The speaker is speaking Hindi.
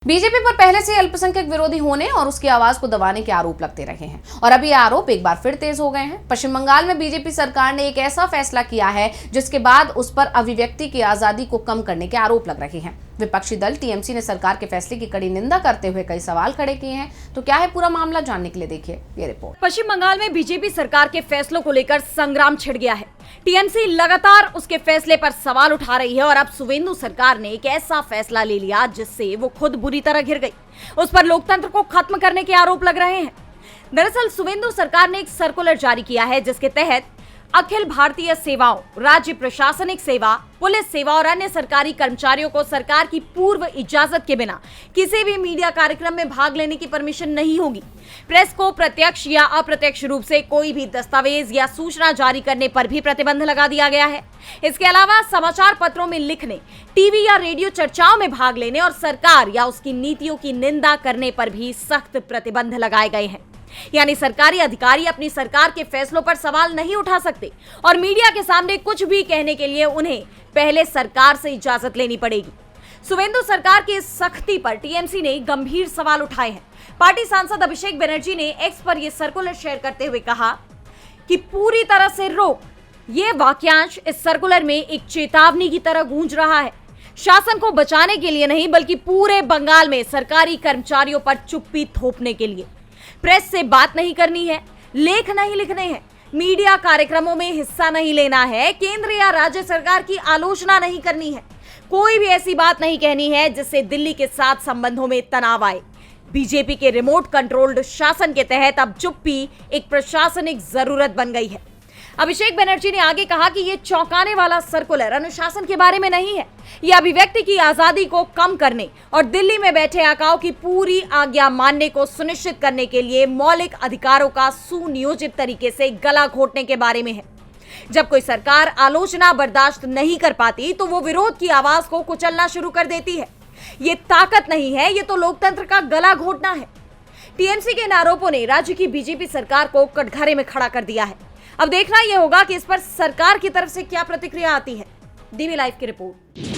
बीजेपी पर पहले से अल्पसंख्यक विरोधी होने और उसकी आवाज को दबाने के आरोप लगते रहे हैं और अब ये आरोप एक बार फिर तेज हो गए हैं। पश्चिम बंगाल में बीजेपी सरकार ने एक ऐसा फैसला किया है जिसके बाद उस पर अभिव्यक्ति की आजादी को कम करने के आरोप लग रहे हैं। विपक्षी दल टीएमसी ने सरकार के फैसले की कड़ी निंदा करते हुए कई सवाल खड़े किए हैं। तो क्या है पूरा मामला, जानने के लिए देखिए ये रिपोर्ट। पश्चिम बंगाल में बीजेपी सरकार के फैसलों को लेकर संग्राम छिड़ गया है। टीएमसी लगातार उसके फैसले पर सवाल उठा रही है और अब सुवेंदु सरकार ने एक ऐसा फैसला ले लिया जिससे वो खुद बुरी तरह घिर गई। उस पर लोकतंत्र को खत्म करने के आरोप लग रहे हैं। दरअसल सुवेंदु सरकार ने एक सर्कुलर जारी किया है जिसके तहत अखिल भारतीय सेवाओं, राज्य प्रशासनिक सेवा, पुलिस सेवा और अन्य सरकारी कर्मचारियों को सरकार की पूर्व इजाजत के बिना किसी भी मीडिया कार्यक्रम में भाग लेने की परमिशन नहीं होगी। प्रेस को प्रत्यक्ष या अप्रत्यक्ष रूप से कोई भी दस्तावेज या सूचना जारी करने पर भी प्रतिबंध लगा दिया गया है। इसके अलावा समाचार पत्रों में लिखने, टीवी या रेडियो चर्चाओं में भाग लेने और सरकार या उसकी नीतियों की निंदा करने पर भी सख्त प्रतिबंध लगाए गए हैं। यानी सरकारी अधिकारी अपनी सरकार के फैसलों पर सवाल नहीं उठा सकते और मीडिया के सामने कुछ भी कहने के लिए उन्हें पहले सरकार से इजाजत लेनी पड़ेगी। सुवेंदु सरकार की इस सख्ती पर टीएमसी ने गंभीर सवाल उठाए हैं। पार्टी सांसद अभिषेक बनर्जी ने एक्स पर यह सर्कुलर शेयर करते हुए कहा कि पूरी तरह से रोक। ये वाक्यांश इस सर्कुलर में एक चेतावनी की तरह गूंज रहा है, शासन को बचाने के लिए नहीं बल्कि पूरे बंगाल में सरकारी कर्मचारियों पर चुप्पी थोपने के लिए। प्रेस से बात नहीं करनी है, लेख नहीं लिखने हैं, मीडिया कार्यक्रमों में हिस्सा नहीं लेना है, केंद्र या राज्य सरकार की आलोचना नहीं करनी है, कोई भी ऐसी बात नहीं कहनी है जिससे दिल्ली के साथ संबंधों में तनाव आए। बीजेपी के रिमोट कंट्रोल्ड शासन के तहत अब चुप्पी एक प्रशासनिक जरूरत बन गई है। अभिषेक बनर्जी ने आगे कहा कि यह चौंकाने वाला सर्कुलर अनुशासन के बारे में नहीं है, यह अभिव्यक्ति की आजादी को कम करने और दिल्ली में बैठे आकाओं की पूरी आज्ञा मानने को सुनिश्चित करने के लिए मौलिक अधिकारों का सुनियोजित तरीके से गला घोटने के बारे में है। जब कोई सरकार आलोचना बर्दाश्त नहीं कर पाती तो वो विरोध की आवाज को कुचलना शुरू कर देती है। ये ताकत नहीं है, ये तो लोकतंत्र का गला घोटना है। टीएमसी के इन आरोपों ने राज्य की बीजेपी सरकार को कटघरे में खड़ा कर दिया है। अब देखना यह होगा कि इस पर सरकार की तरफ से क्या प्रतिक्रिया आती है। डीवी लाइव की रिपोर्ट।